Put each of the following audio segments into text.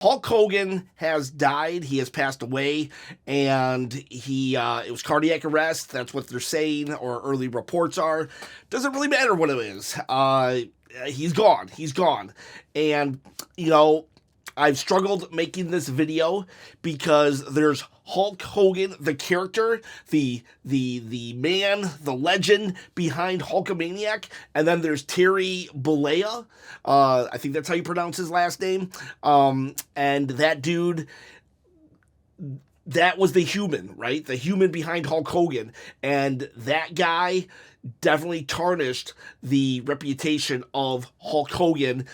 Hulk Hogan has died. He has passed away, and it was cardiac arrest. That's what they're saying, or early reports are. Doesn't really matter what it is. He's gone. He's gone, and you know, I've struggled making this video because there's Hulk Hogan, the character, the man, the legend behind Hulkamaniac, and then there's Terry Bollea. I think that's how you pronounce his last name. And that dude, that was the human, right? The human behind Hulk Hogan, and that guy definitely tarnished the reputation of Hulk Hogan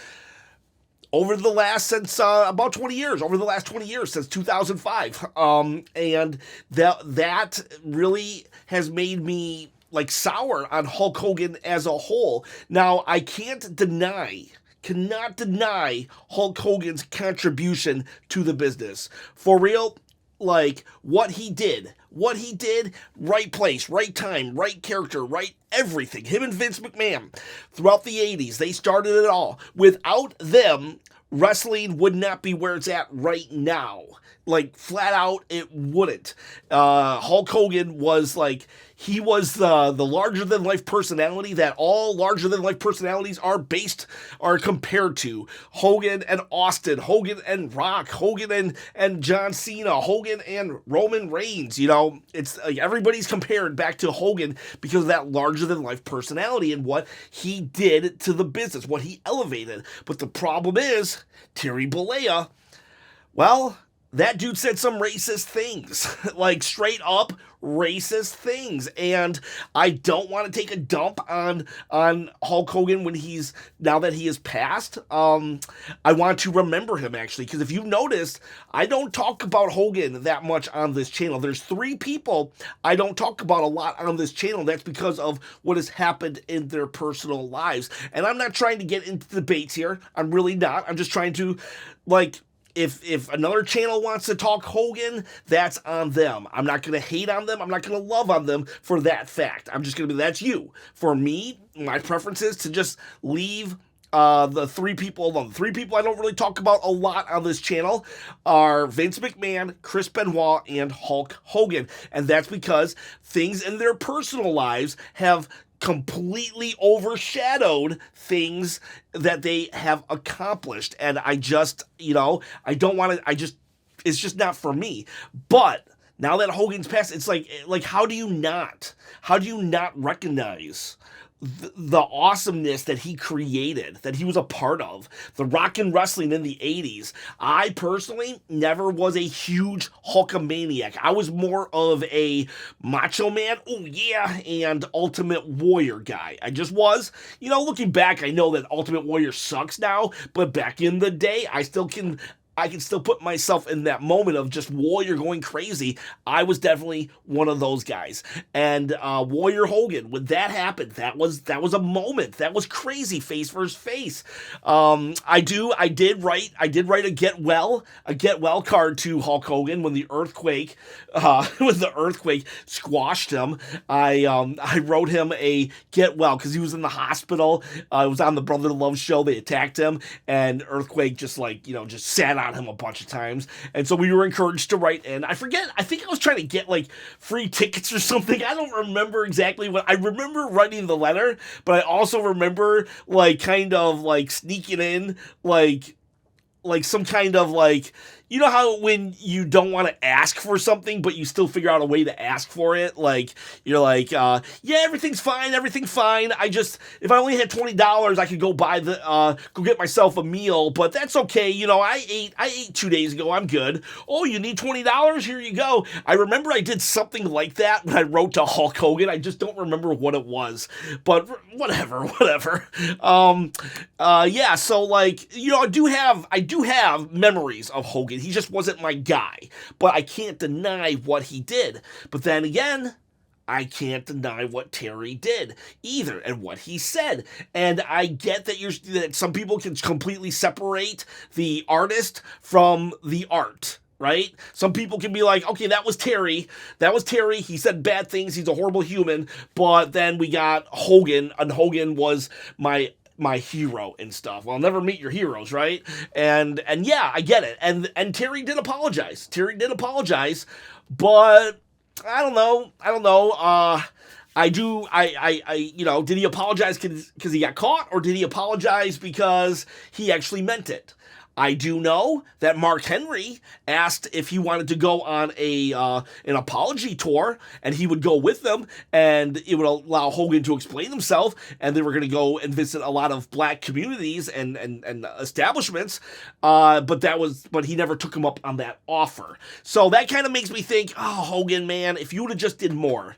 over the last, since about 20 years, over the last 20 years, since 2005. And that really has made me like sour on Hulk Hogan as a whole. Now, I cannot deny Hulk Hogan's contribution to the business. For real, like what he did, right place, right time, right character, right everything. Him and Vince McMahon throughout the 80s, they started it all. Without them, wrestling would not be where it's at right now. Like, flat out, it wouldn't. Hulk Hogan was like, he was the larger-than-life personality that all larger-than-life personalities are compared to. Hogan and Austin, Hogan and Rock, Hogan and John Cena, Hogan and Roman Reigns. You know, it's like everybody's compared back to Hogan because of that larger-than-life personality and what he did to the business, what he elevated. But the problem is, Terry Bollea, well, that dude said some racist things, like straight up racist things, and I don't want to take a dump on Hulk Hogan now that he has passed. I want to remember him, actually, because if you've noticed, I don't talk about Hogan that much on this channel. There's 3 people I don't talk about a lot on this channel. That's because of what has happened in their personal lives, and I'm not trying to get into debates here. I'm really not. I'm just trying to, like, if another channel wants to talk Hogan, that's on them. I'm not going to hate on them. I'm not going to love on them for that fact. I'm just going to be, that's you. For me, my preference is to just leave the 3 people alone. The 3 people I don't really talk about a lot on this channel are Vince McMahon, Chris Benoit, and Hulk Hogan. And that's because things in their personal lives have completely overshadowed things that they have accomplished. And I just, I don't want to, it's just not for me. But now that Hogan's passed, it's like, how do you not recognize the awesomeness that he created, that he was a part of, the rock and wrestling in the 80s. I personally never was a huge Hulkamaniac. I was more of a Macho Man, oh yeah, and Ultimate Warrior guy. I just was. Looking back, I know that Ultimate Warrior sucks now, but back in the day, I can still put myself in that moment of just Warrior going crazy. I was definitely one of those guys. And Warrior Hogan, when that happened, that was a moment. That was crazy, face versus face. I did write a get well card to Hulk Hogan when the earthquake squashed him. I wrote him a get well because he was in the hospital. It was on the Brother Love show. They attacked him, and earthquake just sat on him a bunch of times, and so we were encouraged to write in. I think I was trying to get like free tickets or something. I don't remember exactly what I remember writing the letter, but I also remember like kind of like sneaking in like some kind of like, you know how when you don't want to ask for something, but you still figure out a way to ask for it? Like, you're like, yeah, everything's fine. If I only had $20, I could go go get myself a meal, but that's okay. I ate 2 days ago. I'm good. Oh, you need $20? Here you go. I remember I did something like that when I wrote to Hulk Hogan. I just don't remember what it was, but whatever. Yeah, so like, I do have memories of Hogan. He just wasn't my guy, but I can't deny what he did. But then again, I can't deny what Terry did either and what he said. And I get that some people can completely separate the artist from the art, right? Some people can be like, okay, that was Terry. He said bad things. He's a horrible human. But then we got Hogan, and Hogan was my my hero and stuff. Well, I'll never meet your heroes, right? And yeah, I get it. And Terry did apologize. But I don't know. Did he apologize because he got caught, or did he apologize because he actually meant it? I do know that Mark Henry asked if he wanted to go on an apology tour, and he would go with them, and it would allow Hogan to explain himself, and they were going to go and visit a lot of black communities and establishments, but he never took him up on that offer. So that kind of makes me think, oh, Hogan, man, if you would have just did more,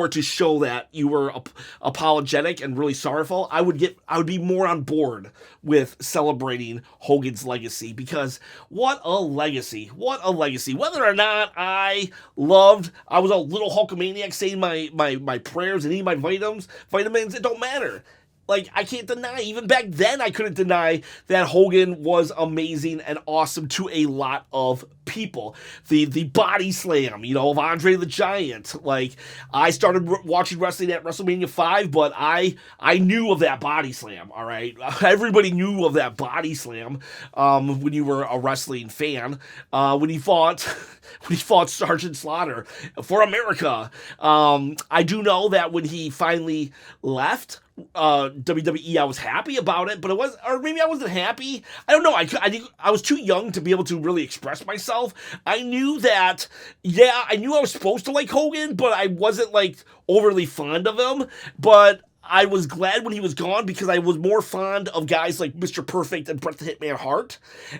to show that you were apologetic and really sorrowful, I would be more on board with celebrating Hogan's legacy, because what a legacy. Whether or not I was a little Hulkamaniac saying my prayers and eating my vitamins, it don't matter. Like, I can't deny, even back then, I couldn't deny that Hogan was amazing and awesome to a lot of people. The body slam, of Andre the Giant. Like, I started watching wrestling at WrestleMania 5, but I knew of that body slam, all right? Everybody knew of that body slam when you were a wrestling fan. When he fought Sergeant Slaughter for America. I do know that when he finally left WWE, I was happy about it, but or maybe I wasn't happy. I don't know. I was too young to be able to really express myself. I knew that, I knew I was supposed to like Hogan, but I wasn't like overly fond of him. But I was glad when he was gone, because I was more fond of guys like Mr. Perfect and Bret the Hitman Hart.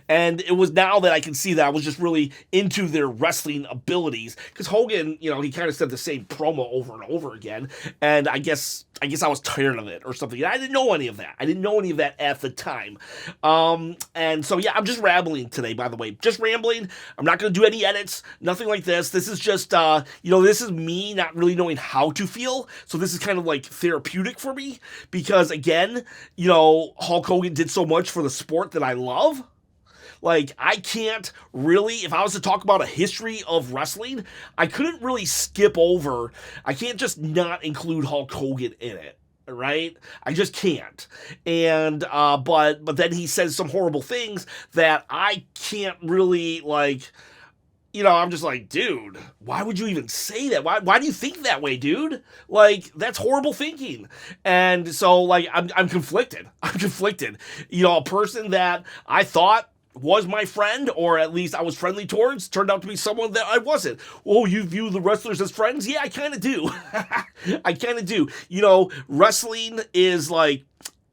And it was now that I can see that I was just really into their wrestling abilities. Because Hogan, he kind of said the same promo over and over again. And I guess I was tired of it or something. I didn't know any of that. At the time. And so, yeah, I'm just rambling today, by the way. Just rambling. I'm not going to do any edits. Nothing like this. This is just, this is me not really knowing how to feel. So this is kind of like therapeutic for me, because again, Hulk Hogan did so much for the sport that I love. Like, I can't really, if I was to talk about a history of wrestling, I couldn't really skip over. I can't just not include Hulk Hogan in it. Right? I just can't. And but then he says some horrible things that I can't really, like, I'm just like, dude, why would you even say that? Why do you think that way, dude? Like, that's horrible thinking. And so, like, I'm conflicted. A person that I thought was my friend, or at least I was friendly towards, turned out to be someone that I wasn't. Oh, you view the wrestlers as friends? Yeah, I kind of do. Wrestling is like,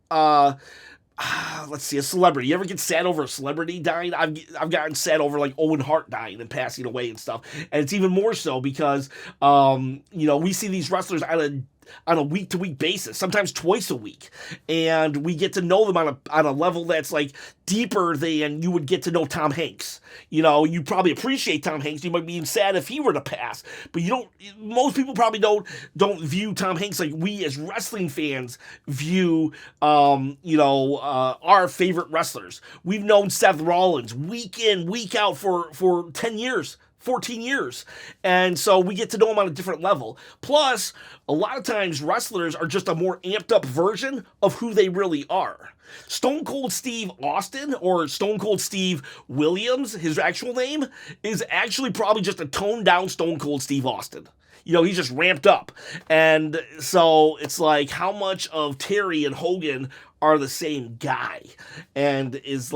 let's see, a celebrity. You ever get sad over a celebrity dying? I've gotten sad over, like, Owen Hart dying and passing away and stuff. And it's even more so because, we see these wrestlers on a week-to-week basis, sometimes twice a week, and we get to know them on a level that's, like, deeper than you would get to know Tom Hanks. You probably appreciate Tom Hanks. You might be sad if he were to pass, but most people probably don't view Tom Hanks like we as wrestling fans view, our favorite wrestlers. We've known Seth Rollins week in, week out for 10 years. 14 years. And so we get to know them on a different level. Plus, a lot of times wrestlers are just a more amped up version of who they really are. Stone Cold Steve Austin, or Stone Cold Steve Williams, his actual name, is actually probably just a toned down Stone Cold Steve Austin. He's just ramped up. And so it's like, how much of Terry and Hogan are the same guy? And does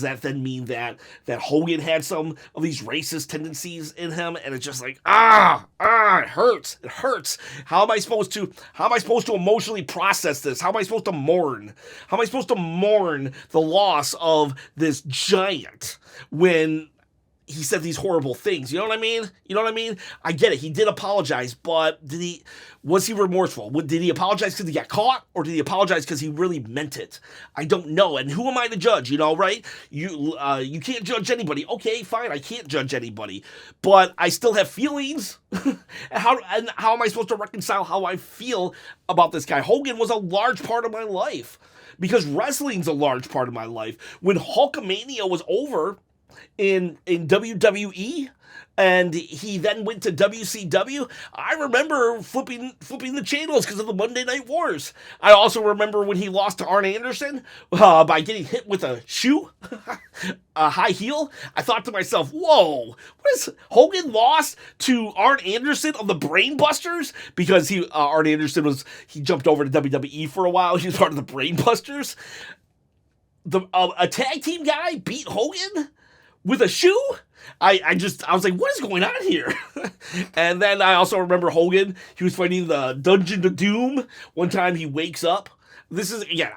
that then mean that Hogan had some of these racist tendencies in him, and it's just like, it hurts. How am I supposed to emotionally process this? How am I supposed to mourn? How am I supposed to mourn the loss of this giant when he said these horrible things? You know what I mean? I get it. He did apologize, but was he remorseful? Did he apologize because he got caught, or did he apologize because he really meant it? I don't know. And who am I to judge? Right? You can't judge anybody. Okay, fine. I can't judge anybody, but I still have feelings. How am I supposed to reconcile how I feel about this guy? Hogan was a large part of my life, because wrestling's a large part of my life. When Hulkamania was over in WWE, and he then went to WCW. I remember flipping the channels because of the Monday Night Wars. I also remember when he lost to Arn Anderson by getting hit with a shoe, a high heel. I thought to myself, whoa, what is Hogan lost to Arn Anderson of the Brain Busters? Because Arn Anderson he jumped over to WWE for a while. He was part of the Brain Busters. A tag team guy beat Hogan with a shoe? I was like, what is going on here? And then I also remember Hogan, he was fighting the Dungeon of Doom. One time he wakes up. This is, again,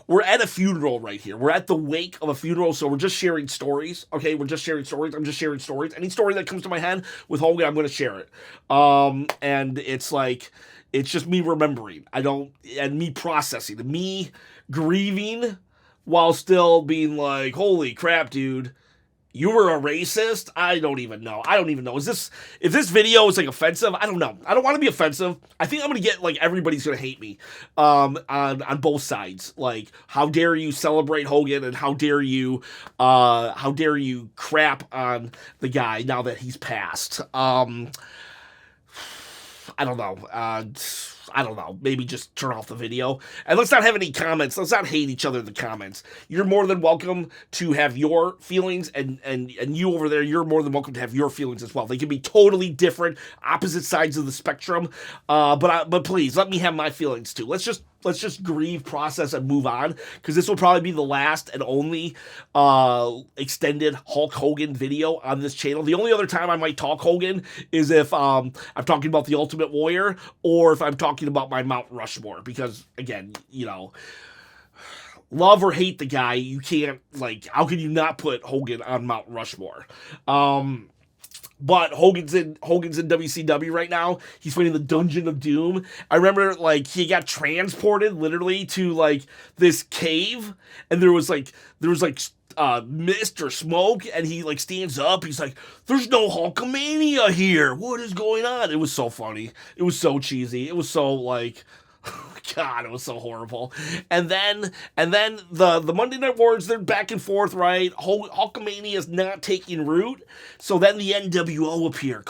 we're at a funeral right here. We're at the wake of a funeral, so we're just sharing stories, okay? We're just sharing stories. I'm just sharing stories. Any story that comes to my head with Hogan, I'm going to share it. And it's like, it's just me remembering. And me processing, me grieving while still being like, holy crap, dude. You were a racist? I don't even know. If this video is like offensive, I don't know. I don't want to be offensive. I think I'm gonna get like everybody's gonna hate me. On both sides. Like, how dare you celebrate Hogan and how dare you crap on the guy now that he's passed. I don't know. I don't know, maybe just turn off the video. And let's not have any comments. Let's not hate each other in the comments. You're more than welcome to have your feelings, and you over there, you're more than welcome to have your feelings as well. They can be totally different, opposite sides of the spectrum. But please, let me have my feelings too. Let's just grieve, process, and move on, because this will probably be the last and only extended Hulk Hogan video on this channel. The only other time I might talk Hogan is if I'm talking about the Ultimate Warrior, or if I'm talking about my Mount Rushmore, because, again, love or hate the guy, you can't, how can you not put Hogan on Mount Rushmore? But Hogan's in WCW right now. He's fighting the Dungeon of Doom. I remember, he got transported literally to, this cave, and there was mist or smoke, and he, stands up. He's like, there's no Hulkamania here. What is going on? It was so funny. It was so cheesy. It was so, God, it was so horrible. And then the Monday Night Wars, they're back and forth, right? Hulkamania is not taking root. So then the NWO appear.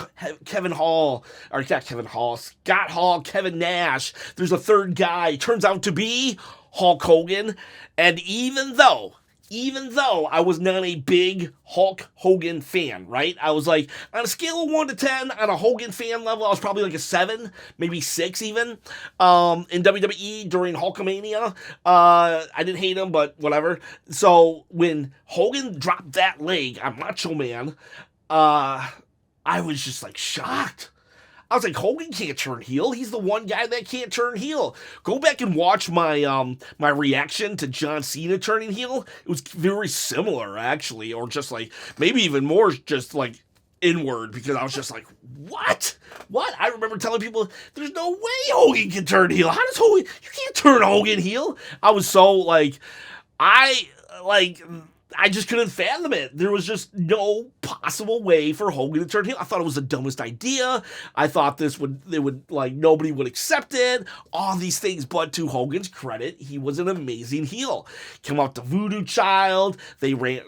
Scott Hall, Kevin Nash. There's a third guy. Turns out to be Hulk Hogan. And even though I was not a big Hulk Hogan fan, right? I was on a scale of 1 to 10, on a Hogan fan level, I was probably a 7, maybe 6 even. In WWE during Hulkamania, I didn't hate him, but whatever. So when Hogan dropped that leg on Macho Man, I was just shocked. I was like, Hogan can't turn heel. He's the one guy that can't turn heel. Go back and watch my my reaction to John Cena turning heel. It was very similar, actually, or just maybe even more just inward, because I was just like, what? I remember telling people, there's no way Hogan can turn heel. How does Hogan? You can't turn Hogan heel. I was so I just couldn't fathom it. There was just no possible way for Hogan to turn heel. I thought it was the dumbest idea. I thought nobody would accept it. All these things, but to Hogan's credit, he was an amazing heel. Came out the Voodoo Child. They ran,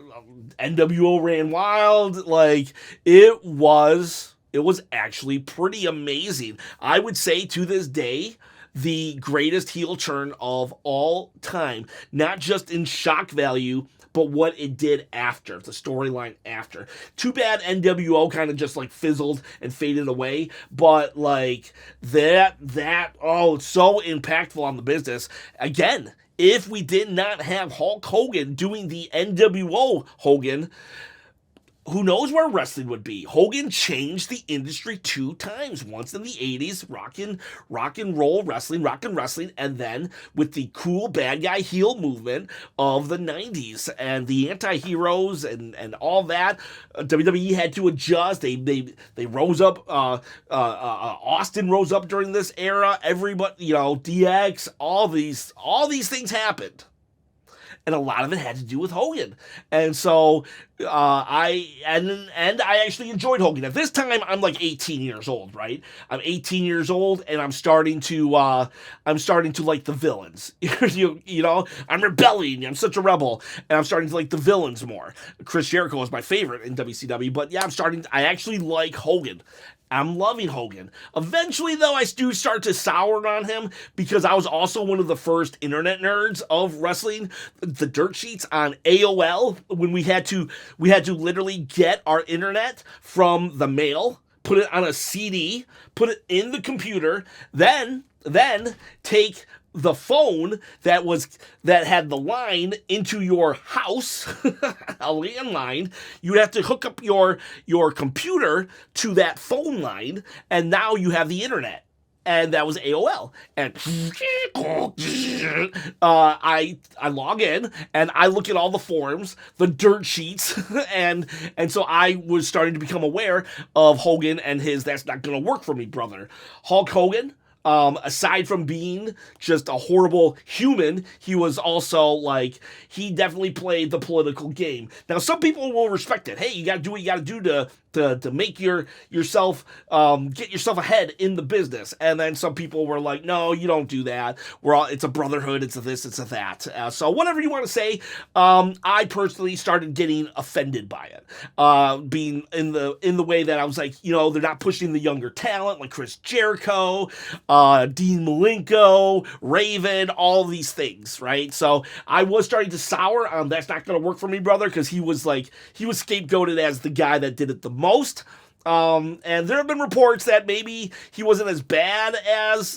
NWO ran wild. It was actually pretty amazing. I would say to this day, the greatest heel turn of all time. Not just in shock value, but what it did after, the storyline after. Too bad NWO kind of just fizzled and faded away, but it's so impactful on the business. Again, if we did not have Hulk Hogan doing the NWO Hogan, who knows where wrestling would be? Hogan changed the industry 2 times. Once in the 80s, rock and roll wrestling, and then with the cool bad guy heel movement of the 90s and the anti-heroes and all that. WWE had to adjust. They rose up. Austin rose up during this era. Everybody, DX, all these things happened. and a lot of it had to do with Hogan. And so I actually enjoyed Hogan. At this time, I'm like 18 years old, right? I'm 18 years old, and I'm starting to like the villains. you know, I'm rebelling. I'm such a rebel, and I'm starting to like the villains more. Chris Jericho is my favorite in WCW, but yeah, I actually like Hogan. I'm loving Hogan. Eventually, though, I do start to sour on him because I was also one of the first internet nerds of wrestling. The dirt sheets on AOL, when we had to literally get our internet from the mail, put it on a CD, put it in the computer, then take the phone that had the line into your house, a landline. You would have to hook up your computer to that phone line, and now you have the internet. And that was AOL. And I log in and I look at all the forums, the dirt sheets, and so I was starting to become aware of Hogan and his "that's not gonna work for me" brother. Hulk Hogan. Aside from being just a horrible human, he was also like, he definitely played the political game. Now, some people will respect it. Hey, you gotta do what you gotta do to make yourself get yourself ahead in the business. And then some people were like, no, you don't do that. It's a brotherhood. It's a this. It's a that. So whatever you want to say. I personally started getting offended by it, being in the way that I was like, they're not pushing the younger talent like Chris Jericho, Dean Malenko, Raven, all these things, right? So I was starting to sour on "that's not going to work for me, brother," because he was scapegoated as the guy that did it the most. And there have been reports that maybe he wasn't as bad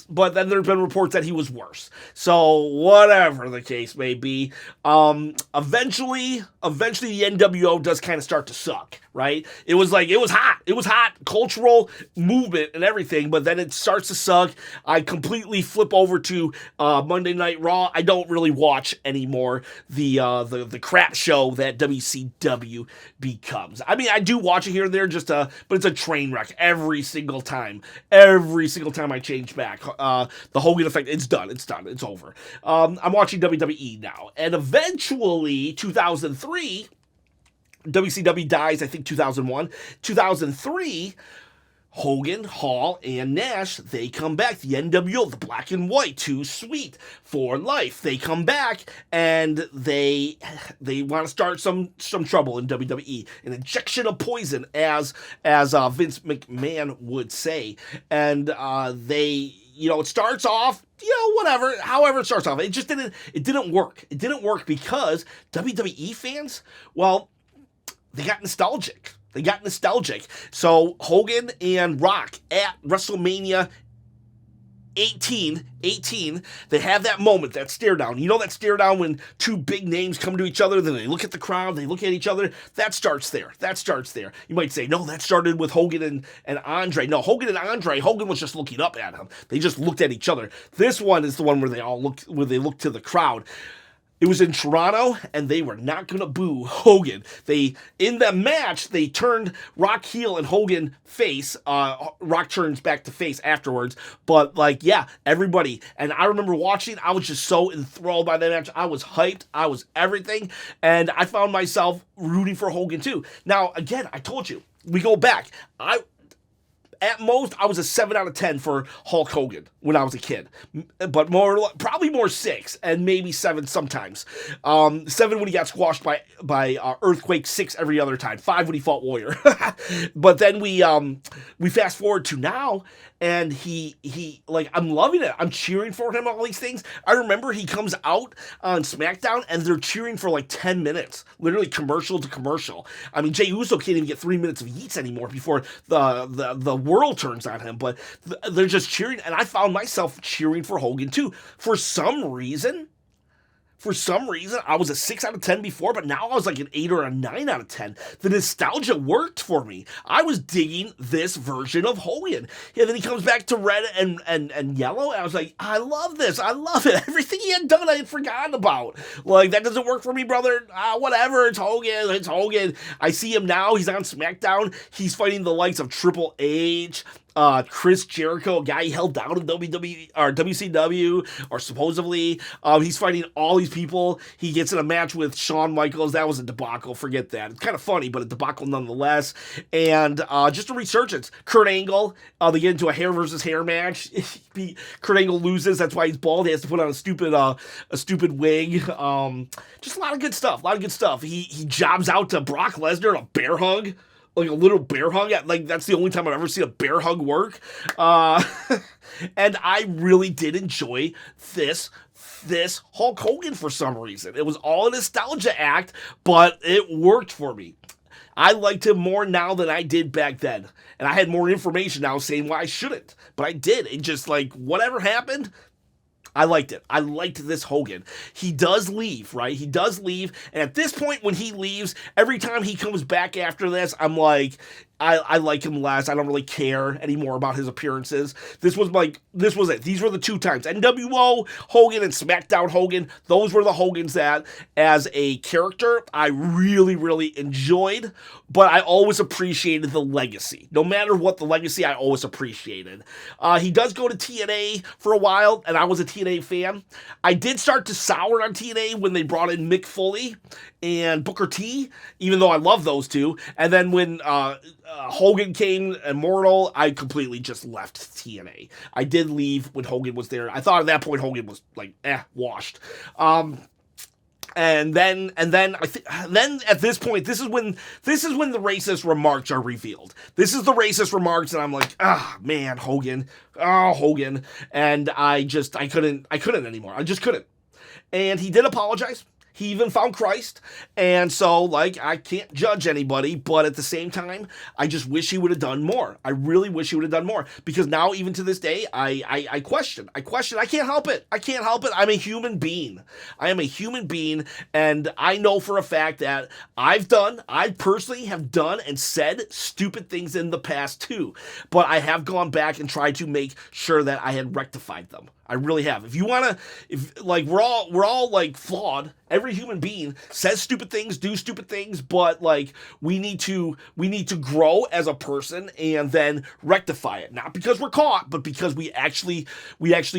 but then there have been reports that he was worse. So whatever the case may be, eventually the NWO does kind of start to suck, right? It was hot, cultural movement and everything, but then it starts to suck. I completely flip over to Monday Night Raw. I don't really watch anymore the crap show that WCW becomes. I mean, I do watch it here and there but it's a train wreck every single time. Every single time I change back. The Hogan effect, it's done. It's over. I'm watching WWE now. And eventually, 2003, WCW dies, I think 2001. 2003, Hogan, Hall, and Nash, they come back. The NWO, the black and white, too sweet for life. They come back and they want to start some trouble in WWE. An injection of poison, as Vince McMahon would say. And it starts off, whatever, however it starts off. It didn't work. It didn't work because WWE fans, well, they got nostalgic. So Hogan and Rock at WrestleMania 18, they have that moment, that stare down. You know that stare down when two big names come to each other, then they look at the crowd, they look at each other? That starts there. You might say, no, that started with Hogan and Andre. No, Hogan and Andre, Hogan was just looking up at him. They just looked at each other. This one is the one where they look to the crowd. It was in Toronto, and they were not going to boo Hogan. In the match, they turned Rock heel and Hogan face. Rock turns back to face afterwards. But, everybody. And I remember watching, I was just so enthralled by that match. I was hyped. I was everything. And I found myself rooting for Hogan, too. Now, again, I told you, we go back. At most, I was a 7 out of 10 for Hulk Hogan when I was a kid. But probably more 6, and maybe 7 sometimes. 7 when he got squashed by Earthquake, 6 every other time. 5 when he fought Warrior. But then we fast forward to now, and he I'm loving it. I'm cheering for him, all these things. I remember he comes out on SmackDown, and they're cheering for 10 minutes. Literally commercial to commercial. I mean, Jey Uso can't even get 3 minutes of yeets anymore before the world turns on him, but they're just cheering, and I found myself cheering for Hogan too. For some reason, I was a 6 out of 10 before, but now I was like an 8 or a 9 out of 10. The nostalgia worked for me. I was digging this version of Hogan. And then he comes back to red and yellow, and I was like, I love this. I love it. Everything he had done, I had forgotten about. That doesn't work for me, brother. Whatever. It's Hogan. I see him now. He's on SmackDown. He's fighting the likes of Triple H, Chris Jericho, a guy he held down in WWE or WCW, or supposedly. He's fighting all these people. He gets in a match with Shawn Michaels. That was a debacle. Forget that. It's kind of funny, but a debacle nonetheless. And just a resurgence. Kurt Angle, they get into a hair versus hair match. Kurt Angle loses. That's why he's bald. He has to put on a stupid wig. Just a lot of good stuff. A lot of good stuff. He jobs out to Brock Lesnar in a bear hug. Like a little bear hug. Like, that's the only time I've ever seen a bear hug work. And I really did enjoy this Hulk Hogan for some reason. It was all a nostalgia act, but it worked for me. I liked him more now than I did back then. And I had more information now saying why I shouldn't. But I did. It just, like, whatever happened, I liked it. I liked this Hogan. He does leave, right? He does leave. And at this point, when he leaves, every time he comes back after this, I'm like, I like him less. I don't really care anymore about his appearances. This was it. These were the two times. NWO Hogan and SmackDown Hogan. Those were the Hogans that, as a character, I really, really enjoyed. But I always appreciated the legacy. No matter what the legacy, I always appreciated. He does go to TNA for a while, and I was a TNA fan. I did start to sour on TNA when they brought in Mick Foley and Booker T, even though I love those two. And then when Hogan came Immortal, I completely just left TNA. I did leave when Hogan was there. I thought at that point Hogan was like, washed. And then at this point, this is when the racist remarks are revealed. This is the racist remarks, and I'm like, man, Hogan, Hogan, and I couldn't anymore. I just couldn't. And he did apologize. He even found Christ, and so, like, I can't judge anybody, but at the same time, I just wish he would have done more. I really wish he would have done more, because now, even to this day, I question. I can't help it. I'm a human being. I am a human being, and I know for a fact that I personally have done and said stupid things in the past, too, but I have gone back and tried to make sure that I had rectified them. I really have. If you want to, we're all like flawed. Every human being says stupid things, do stupid things, but like we need to grow as a person and then rectify it. Not because we're caught, but because we actually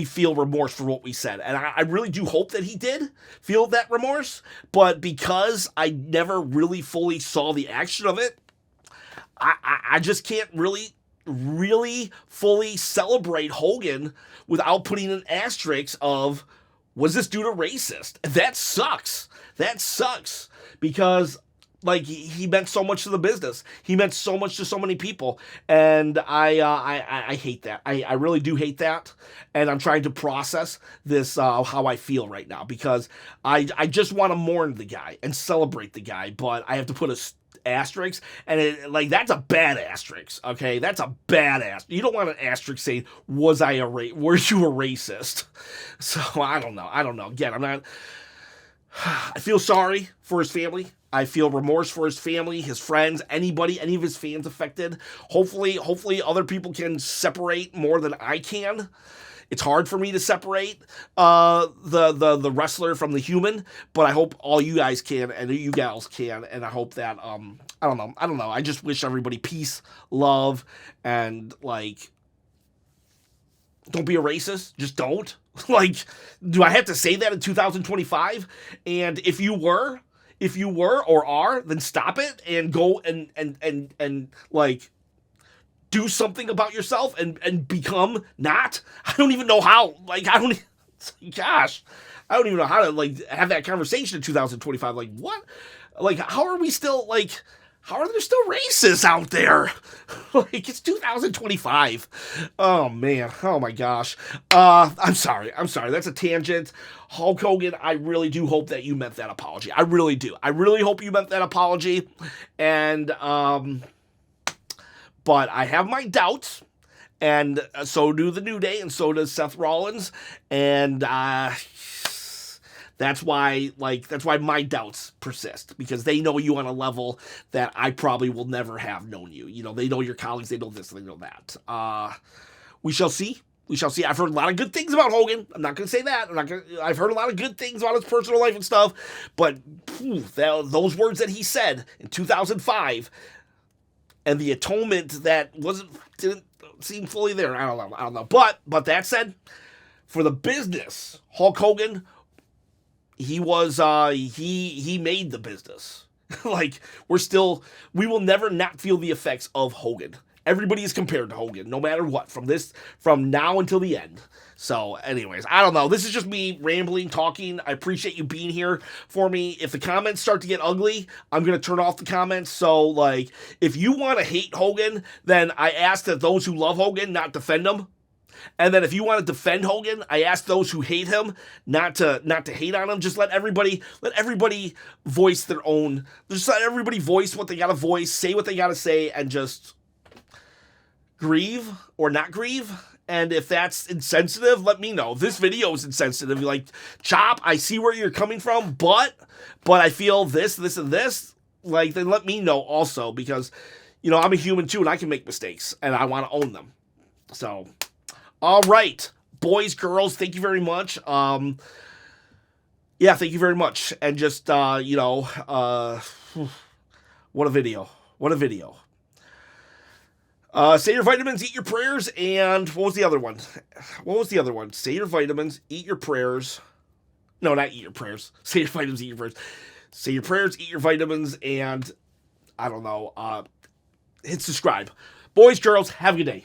feel remorse for what we said. And I really do hope that he did feel that remorse, but because I never really fully saw the action of it, I just can't really fully celebrate Hogan without putting an asterisk of, was this dude a racist? That sucks. Because, like, he meant so much to the business. He meant so much to so many people. And I hate that. I really do hate that. And I'm trying to process this, how I feel right now. Because I just want to mourn the guy and celebrate the guy. But I have to put a asterisk, and that's a bad asterisk, okay? That's a bad asterisk. You don't want an asterisk saying, were you a racist? So, I don't know. Again, I feel sorry for his family. I feel remorse for his family, his friends, any of his fans affected. Hopefully other people can separate more than I can. It's hard for me to separate the wrestler from the human, but I hope all you guys can and you gals can, and I hope that I don't know. I just wish everybody peace, love, and like, don't be a racist. Just don't. Like, do I have to say that in 2025? And if you were or are, then stop it and go and like, do something about yourself and become not. I don't even know how. Like, I don't even know how to, like, have that conversation in 2025. Like, what? Like, how are there still racists out there? Like, it's 2025. Oh, man. Oh, my gosh. I'm sorry. That's a tangent. Hulk Hogan, I really do hope that you meant that apology. I really do. I really hope you meant that apology. And, but I have my doubts, and so do the New Day, and so does Seth Rollins, and that's why my doubts persist, because they know you on a level that I probably will never have known you. You know, they know your colleagues, they know this, they know that. We shall see. I've heard a lot of good things about Hogan. I'm not going to say that. I've heard a lot of good things about his personal life and stuff, but those words that he said in 2005, and the atonement that didn't seem fully there. I don't know. But that said, for the business, Hulk Hogan, he was he made the business. Like, we will never not feel the effects of Hogan. Everybody is compared to Hogan, no matter what, from now until the end. So, anyways, I don't know. This is just me rambling, talking. I appreciate you being here for me. If the comments start to get ugly, I'm going to turn off the comments. So, like, if you want to hate Hogan, then I ask that those who love Hogan not defend him. And then if you want to defend Hogan, I ask those who hate him not to hate on him. Just let everybody voice their own. Just let everybody voice what they got to voice, say what they got to say, and just grieve or not grieve. And if that's insensitive, let me know. This video is insensitive. You're like, Chop, I see where you're coming from, but I feel this, and this. Like, then let me know also, because, I'm a human too, and I can make mistakes, and I want to own them. So, all right, boys, girls, thank you very much. Thank you very much. And just, what a video. What a video. Say your vitamins, eat your prayers, and what was the other one? Say your vitamins, eat your prayers. No, not eat your prayers. Say your vitamins, eat your prayers. Say your prayers, eat your vitamins, and, I don't know, hit subscribe. Boys, girls, have a good day.